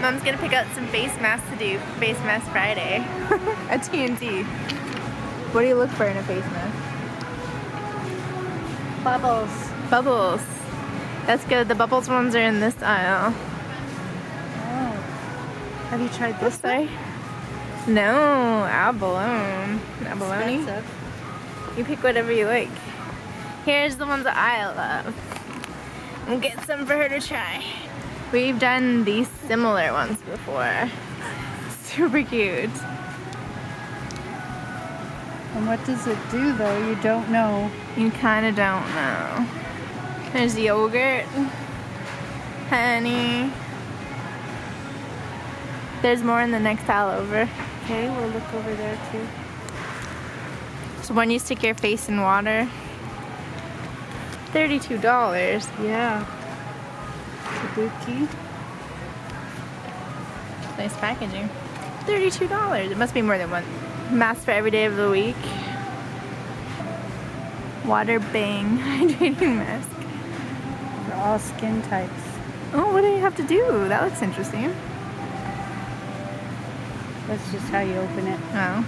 Mom's gonna pick out some face masks to do Face Mask Friday at TNT. What do you look for in a face mask? Bubbles. Bubbles. That's good. The bubbles ones are in this aisle. Oh. Have you tried this Sorry? No, abalone. Abalone? Expensive. You pick whatever you like. Here's the ones that I love. We'll get some for her to try. We've done these similar ones before. Super cute. And what does it do though? You don't know. You kind of don't know. There's yogurt, honey. There's more in the next aisle over. Okay, we'll look over there too. So when you stick your face in water, $32. Yeah. Kabuki. Nice packaging. $32. It must be more than one. Mask for every day of the week. Water Bang hydrating mask. For all skin types. Oh, what do you have to do? That looks interesting. That's just how you open it. Oh.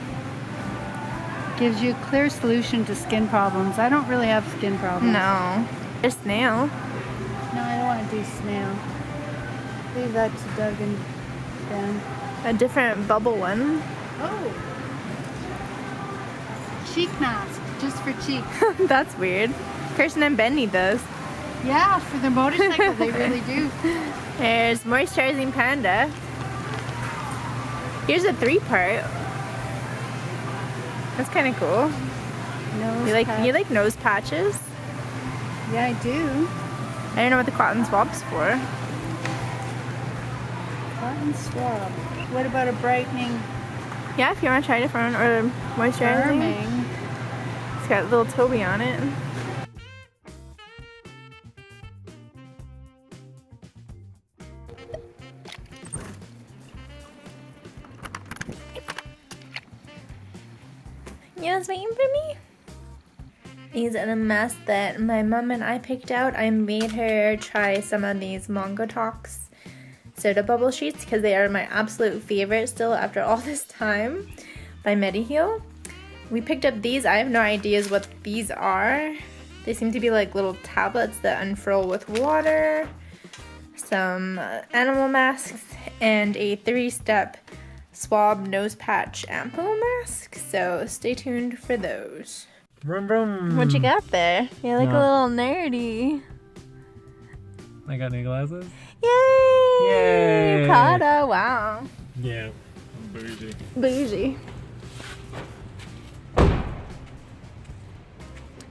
Gives you a clear solution to skin problems. I don't really have skin problems. No. There's snail. No, I don't want to do snail. Leave that to Doug and Ben. A different bubble one. Oh. Cheek mask. Just for cheeks. That's weird. Kirsten and Ben need those. Yeah, for the motorcycle they really do. There's moisturizing panda. Here's a 3-part. That's kind of cool. Nose You patch. like nose patches? Yeah, I do. I don't know what the cotton swab's for. Cotton swab. What about a brightening? Yeah, if you want to try different or moisturizing. Firming. It's got a little Toby on it. You guys waiting for me? These are the masks that my mom and I picked out. I made her try some of these Mongo Talks soda bubble sheets because they are my absolute favorite still after all this time by Mediheal. We picked up these. I have no ideas what these are. They seem to be like little tablets that unfurl with water, some animal masks, and a 3-step swab nose patch ampoule mask. So stay tuned for those. Brum brum. What you got there? You're like a little nerdy. I got new glasses? Yay! Yay! Prada, wow. Yeah. Bougie. Bougie.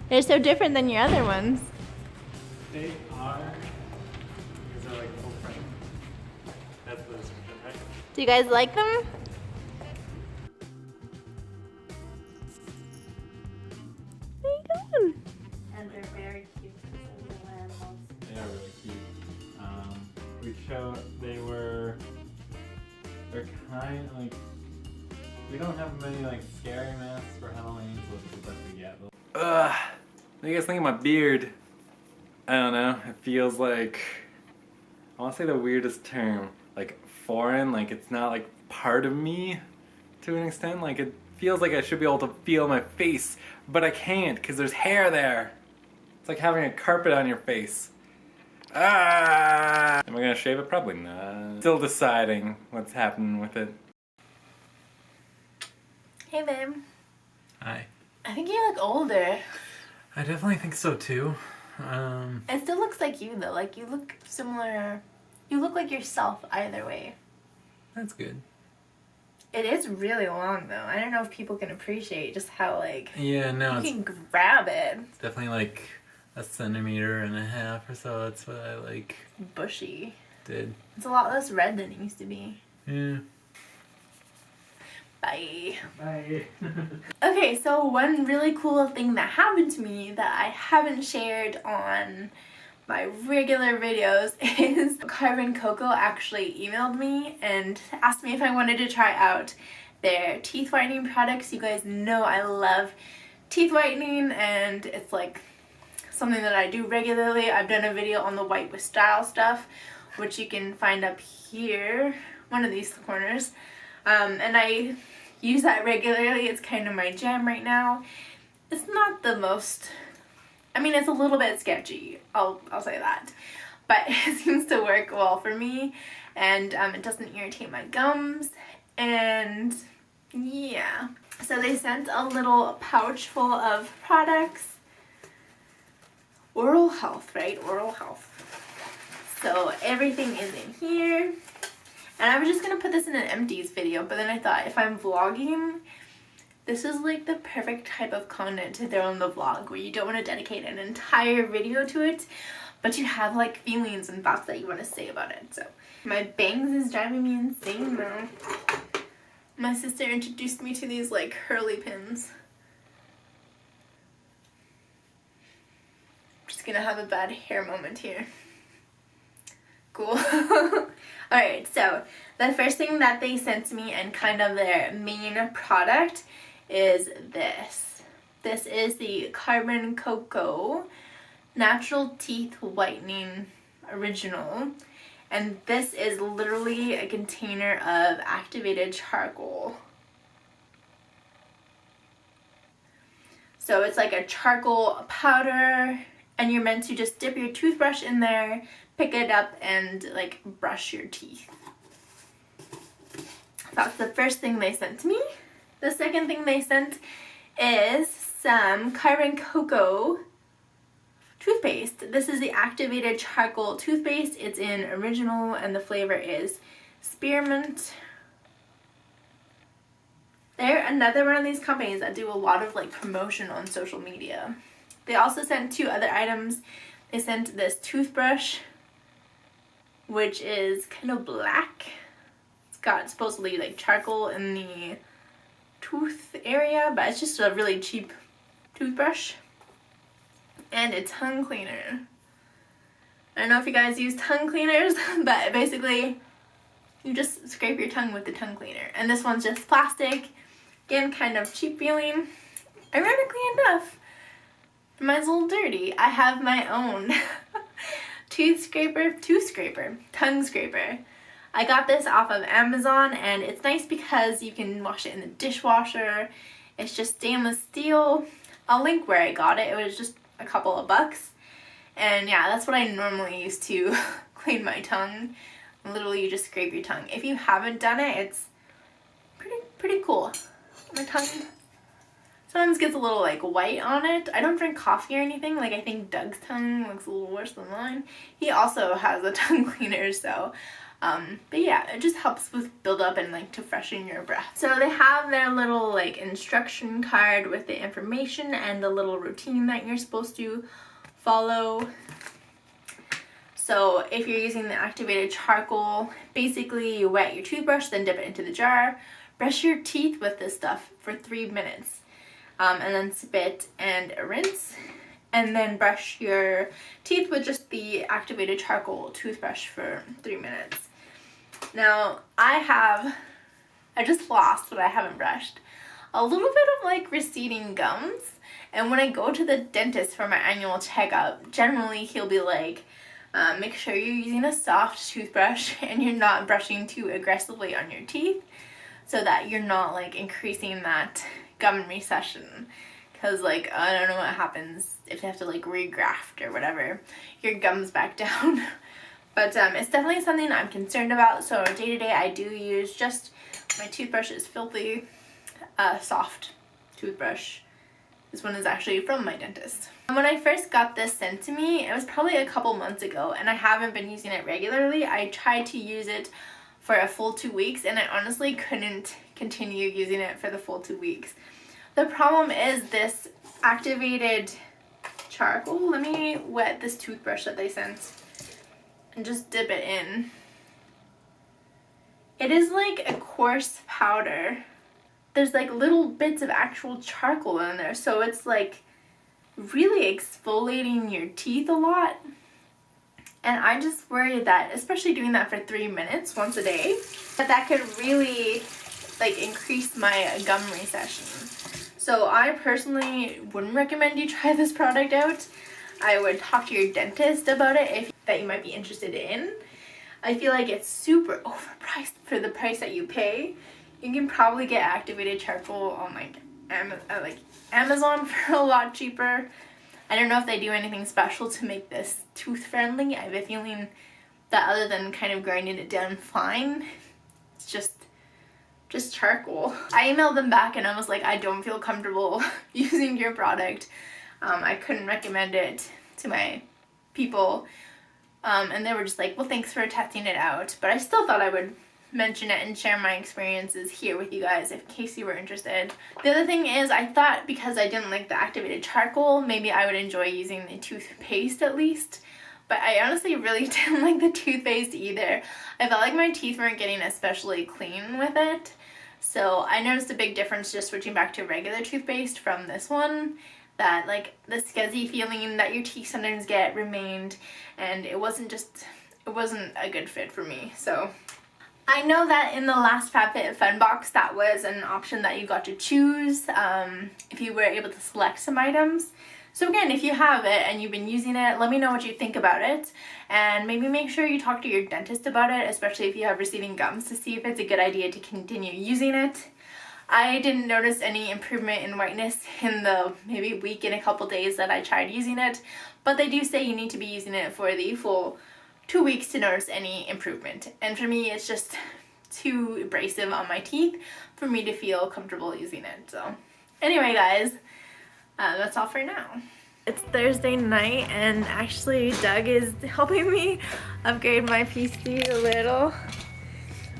They're so different than your other ones. They are. Because they're like full frame. That's the description, right? Do you guys like them? What are you doing? And they're very cute because they're little animals. They are really cute. They're kind of like, we don't have many like scary masks for Halloween, so this is the best we get. Ugh, what do you guys think of my beard? I don't know, it feels like, I want to say the weirdest term, like foreign, like it's not like part of me to an extent, like it feels like I should be able to feel my face, but I can't because there's hair there. It's like having a carpet on your face. Ah! Am I gonna shave it? Probably not. Still deciding what's happening with it. Hey, babe. Hi. I think you look older. I definitely think so too. It still looks like you, though. Like, you look similar. You look like yourself either way. That's good. It is really long, though. I don't know if people can appreciate just how, like, Yeah, no, you it's can grab it. definitely like 1.5 centimeters or so. That's what I like Bushy. did. It's a lot less red than it used to be. Yeah. Bye. Bye. Okay, so one really cool thing that happened to me that I haven't shared on my regular videos is Corrie and Coco actually emailed me and asked me if I wanted to try out their teeth whitening products. You guys know I love teeth whitening and it's like something that I do regularly. I've done a video on the white with style stuff, which you can find up here one of these corners. And I use that regularly. It's kind of my jam right now. It's not the most, I mean, it's a little bit sketchy, I'll say that, but it seems to work well for me, and it doesn't irritate my gums, and yeah. So they sent a little pouch full of products. Oral health, right? Oral health. So everything is in here. And I was just gonna put this in an empties video, but then I thought if I'm vlogging, this is like the perfect type of content to throw in the vlog where you don't want to dedicate an entire video to it, but you have like feelings and thoughts that you want to say about it. So my bangs is driving me insane now. My sister introduced me to these like curly pins. Just gonna have a bad hair moment here. Cool. Alright, so the first thing that they sent me and kind of their main product is this. This is the Coco Natural Teeth Whitening Original. And this is literally a container of activated charcoal. So it's like a charcoal powder, and you're meant to just dip your toothbrush in there, pick it up, and like brush your teeth. That's the first thing they sent to me. The second thing they sent is some Coco toothpaste. This is the activated charcoal toothpaste. It's in original and the flavor is Spearmint. They're another one of these companies that do a lot of like promotion on social media. They also sent two other items. They sent this toothbrush, which is kind of black. It's got supposedly like charcoal in the tooth area, but it's just a really cheap toothbrush. And a tongue cleaner. I don't know if you guys use tongue cleaners, but basically you just scrape your tongue with the tongue cleaner. And this one's just plastic. Again, kind of cheap feeling. Ironically enough, mine's a little dirty. I have my own tongue scraper. I got this off of Amazon, and it's nice because you can wash it in the dishwasher. It's just stainless steel. I'll link where I got it. It was just a couple of bucks. And yeah, that's what I normally use to clean my tongue. Literally, you just scrape your tongue. If you haven't done it, it's pretty cool. My tongue sometimes gets a little like white on it. I don't drink coffee or anything. Like, I think Doug's tongue looks a little worse than mine. He also has a tongue cleaner, so but yeah, it just helps with build up and like to freshen your breath. So they have their little like instruction card with the information and the little routine that you're supposed to follow. So if you're using the activated charcoal, basically you wet your toothbrush, then dip it into the jar, brush your teeth with this stuff for 3 minutes, and then spit and rinse, and then brush your teeth with just the activated charcoal toothbrush for 3 minutes. Now, I just lost, but I haven't brushed, a little bit of like receding gums, and when I go to the dentist for my annual checkup, generally he'll be like, make sure you're using a soft toothbrush and you're not brushing too aggressively on your teeth so that you're not like increasing that gum recession, because like I don't know what happens if you have to like regraft or whatever your gums back down. But it's definitely something I'm concerned about. So day to day I do use just, my toothbrush is filthy, soft toothbrush. This one is actually from my dentist. When I first got this sent to me, it was probably a couple months ago, and I haven't been using it regularly. I tried to use it for a full 2 weeks, and I honestly couldn't continue using it for the full 2 weeks. The problem is this activated charcoal. Let me wet this toothbrush that they sent and just dip it in. It is like a coarse powder. There's like little bits of actual charcoal in there, so it's like really exfoliating your teeth a lot. And I just worry that, especially doing that for 3 minutes once a day, that could really like increase my gum recession. So I personally wouldn't recommend you try this product out. I would talk to your dentist about it if that you might be interested in. I feel like it's super overpriced for the price that you pay. You can probably get activated charcoal on like Amazon for a lot cheaper. I don't know if they do anything special to make this tooth friendly. I have a feeling that other than kind of grinding it down fine, it's just charcoal. I emailed them back and I was like, I don't feel comfortable using your product. I couldn't recommend it to my people. And they were just like, well, thanks for testing it out. But I still thought I would mention it and share my experiences here with you guys in case you were interested. The other thing is, I thought because I didn't like the activated charcoal, maybe I would enjoy using the toothpaste at least. But I honestly really didn't like the toothpaste either. I felt like my teeth weren't getting especially clean with it. So I noticed a big difference just switching back to regular toothpaste from this one. That like the scuzzy feeling that your teeth sometimes get remained, and it wasn't a good fit for me. So I know that in the last FabFit Fun box that was an option that you got to choose if you were able to select some items. So again, if you have it and you've been using it, let me know what you think about it, and maybe make sure you talk to your dentist about it, especially if you have receding gums, to see if it's a good idea to continue using it. I didn't notice any improvement in whiteness in the maybe week and a couple days that I tried using it, but they do say you need to be using it for the full 2 weeks to notice any improvement. And for me, it's just too abrasive on my teeth for me to feel comfortable using it. So anyway, guys, that's all for now. It's Thursday night and actually Doug is helping me upgrade my PC a little.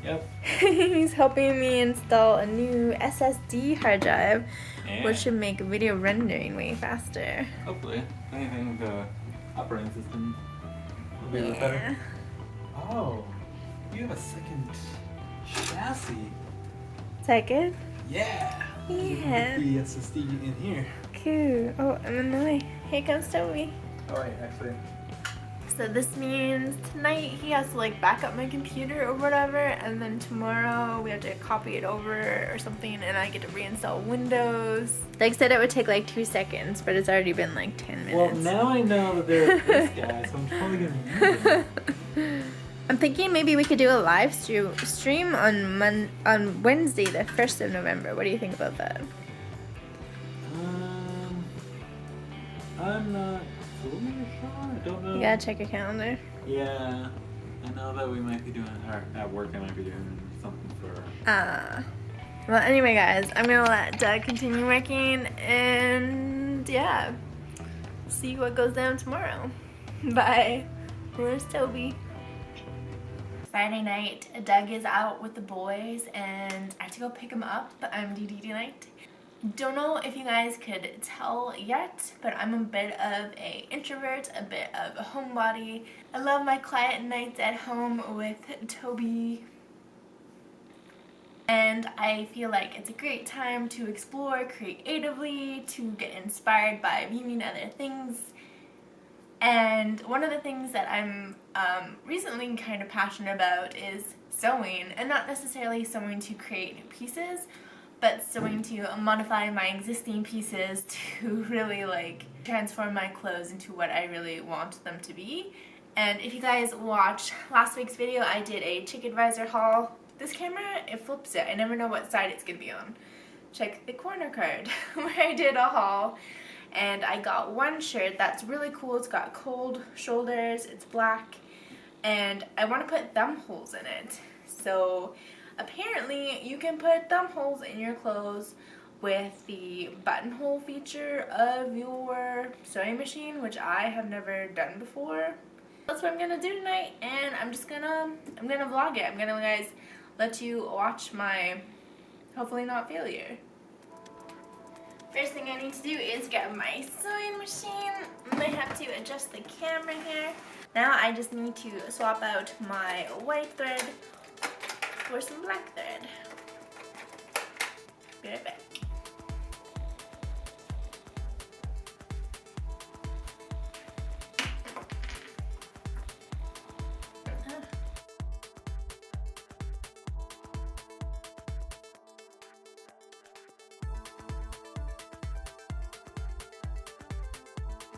Yep. He's helping me install a new SSD hard drive, Yeah. which should make video rendering way faster. Hopefully. If anything, the operating system will be a little better. Oh, you have a second chassis. Second? Yeah. Yeah. The SSD in here. Cool. Oh, I'm in the way. Here comes Toby. Oh wait, actually. So this means tonight he has to like back up my computer or whatever, and then tomorrow we have to copy it over or something, and I get to reinstall Windows. Like said it would take like 2 seconds, but it's already been like 10 minutes. Well, now I know that they're this guy, so I'm probably gonna use it. I'm thinking maybe we could do a live stream on Wednesday, the 1st of November. What do you think about that? I'm not fully sure. I don't know. You gotta check your calendar. Yeah, I know that we might be doing, or at work I might be doing something for. Well, anyway, guys, I'm gonna let Doug continue working, and yeah, see what goes down tomorrow. Bye. Where's Toby? Friday night, Doug is out with the boys, and I have to go pick him up on DD tonight. Don't know if you guys could tell yet, but I'm a bit of an introvert, a bit of a homebody. I love my quiet nights at home with Toby, and I feel like it's a great time to explore creatively, to get inspired by viewing other things. And one of the things that I'm recently kind of passionate about is sewing, and not necessarily sewing to create new pieces, but sewing to modify my existing pieces to really like transform my clothes into what I really want them to be. And if you guys watched last week's video, I did a TwikAdvisor haul. This camera, it flips it. I never know what side it's gonna be on. Check the corner card where I did a haul. And I got one shirt that's really cool. It's got cold shoulders, it's black, and I want to put thumb holes in it. So apparently you can put thumb holes in your clothes with the buttonhole feature of your sewing machine, which I have never done before. That's what I'm gonna do tonight, and I'm gonna vlog it. I'm gonna, guys, let you watch my hopefully not failure. First thing I need to do is get my sewing machine. I might have to adjust the camera here. Now I just need to swap out my white thread for some black thread. Be right back.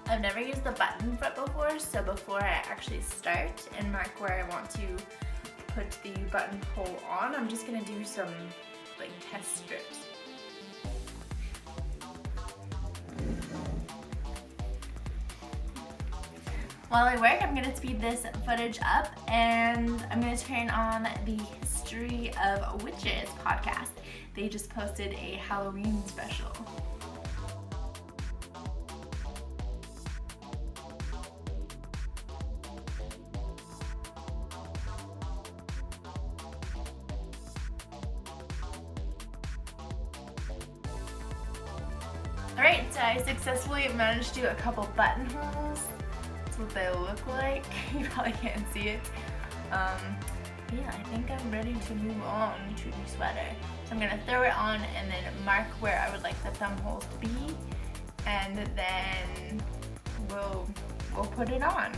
I've never used the button foot before, so before I actually start and mark where I want to put the buttonhole on, I'm just gonna do some like test strips. While I work, I'm gonna speed this footage up and I'm gonna turn on the History of Witches podcast. They just posted a Halloween special. Alright, so I successfully managed to do a couple buttonholes. That's what they look like. You probably can't see it. Yeah, I think I'm ready to move on to the sweater. So I'm gonna throw it on and then mark where I would like the thumb holes to be, and then we'll put it on.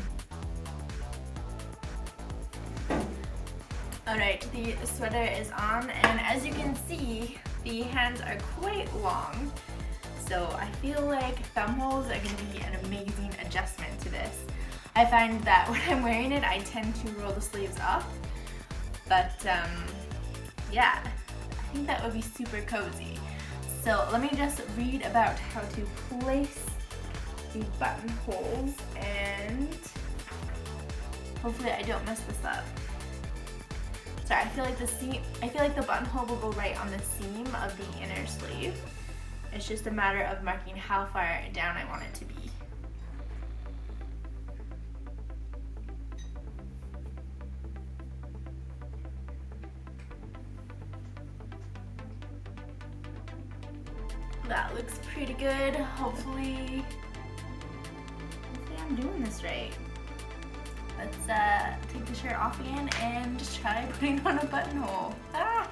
Alright, the sweater is on, and as you can see, the hands are quite long. So I feel like thumb holes are going to be an amazing adjustment to this. I find that when I'm wearing it, I tend to roll the sleeves up. But yeah, I think that would be super cozy. So let me just read about how to place the buttonholes, and hopefully I don't mess this up. Sorry, I feel like the buttonhole will go right on the seam of the inner sleeve. It's just a matter of marking how far down I want it to be. That looks pretty good. Hopefully I'm doing this right. Let's take the shirt off again and just try putting on a buttonhole. Ah!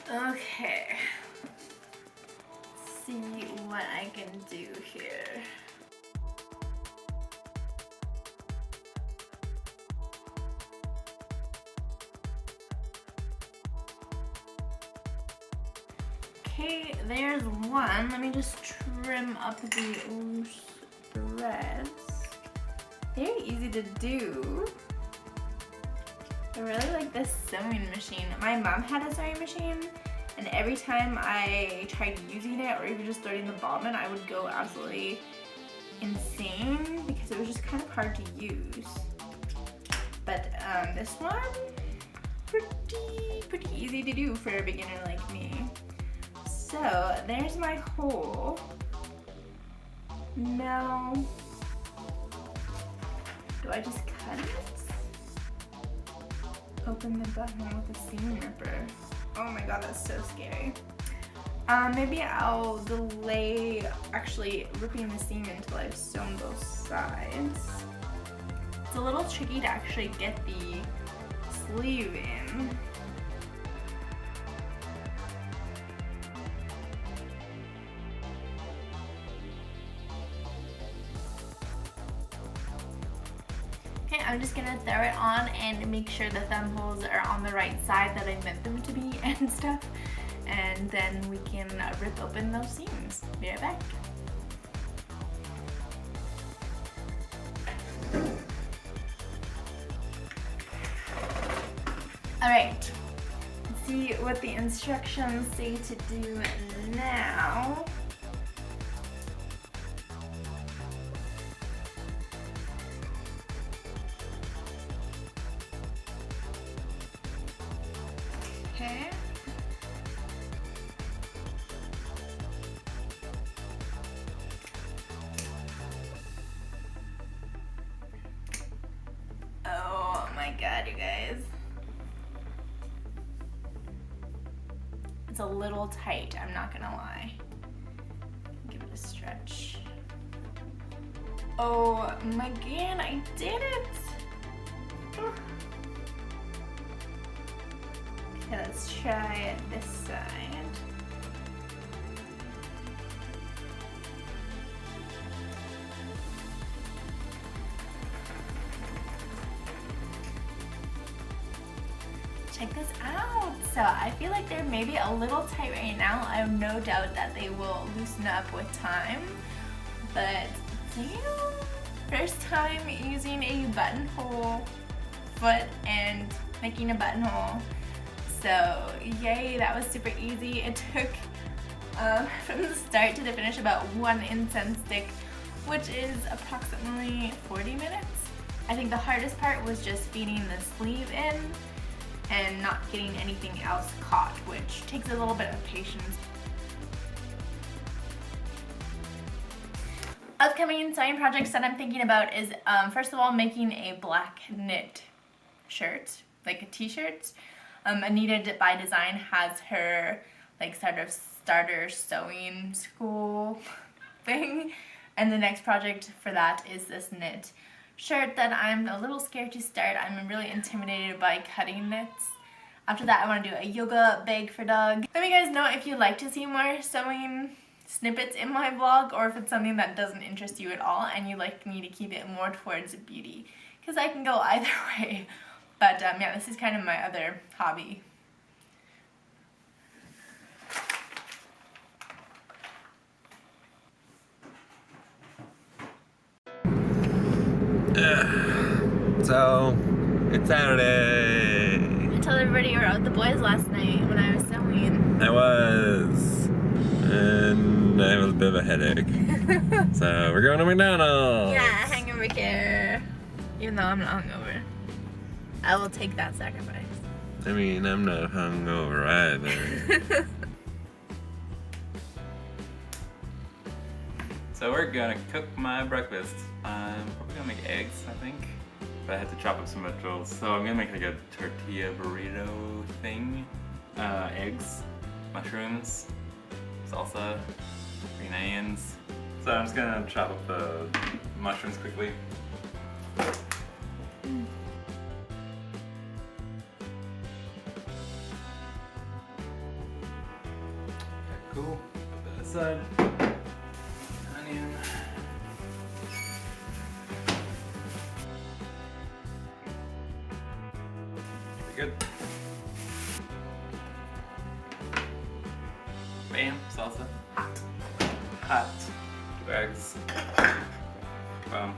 Okay, let's see what I can do here. Okay, there's one. Let me just trim up the loose threads. Very easy to do. I really like this sewing machine. My mom had a sewing machine, and every time I tried using it or even just threading the bobbin, I would go absolutely insane because it was just kind of hard to use. But this one, pretty easy to do for a beginner like me. So there's my hole. Now, do I just cut it? Open the buttonhole with a seam ripper. Oh my god, that's so scary. Maybe I'll delay actually ripping the seam until I've sewn both sides. It's a little tricky to actually get the sleeve in. I'm just gonna throw it on and make sure the thumb holes are on the right side that I meant them to be and stuff, and then we can rip open those seams. Be right back. Alright, let's see what the instructions say to do now. Okay. Oh my god, you guys. It's a little tight, I'm not gonna lie. Give it a stretch. Oh my god, I did it! Oh. Okay, let's try this side. Check this out. So I feel like they're maybe a little tight right now. I have no doubt that they will loosen up with time, But damn, first time using a buttonhole foot and making a buttonhole. So yay, that was super easy. It took from the start to the finish about 1 incense stick, which is approximately 40 minutes. I think the hardest part was just feeding the sleeve in and not getting anything else caught, which takes a little bit of patience. Upcoming sewing projects that I'm thinking about is first of all making a black knit shirt, like a t-shirt. Anita by Design has her like sort of starter sewing school thing, and the next project for that is this knit shirt that I'm a little scared to start. I'm really intimidated by cutting knits. After that I want to do a yoga bag for Doug. Let me guys know if you'd like to see more sewing snippets in my vlog, or if it's something that doesn't interest you at all and you'd like me to keep it more towards beauty, because I can go either way. But yeah, this is kind of my other hobby. So, it's Saturday. I told everybody you were out with the boys last night when I was sewing. I was. And I have a bit of a headache. So, we're going to McDonald's. Yeah, hangover care. Even though I'm not hungover. I will take that sacrifice. I mean, I'm not hungover either. So we're gonna cook my breakfast. I'm probably gonna make eggs, I think. But I had to chop up some vegetables. So I'm gonna make like a tortilla burrito thing. Eggs, mushrooms, salsa, green onions. So I'm just gonna chop up the mushrooms quickly. Cool. Put that aside. Onion. Pretty good. Bam. Salsa. Hot. Hot. 2 eggs. Boom.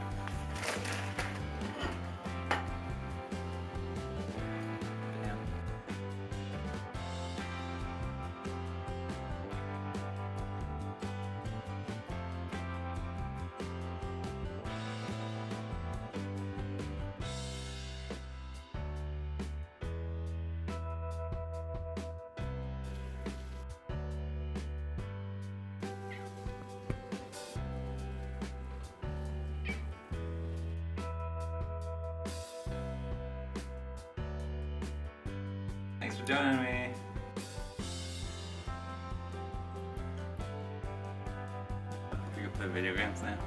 Thanks for joining me. We can play video games now.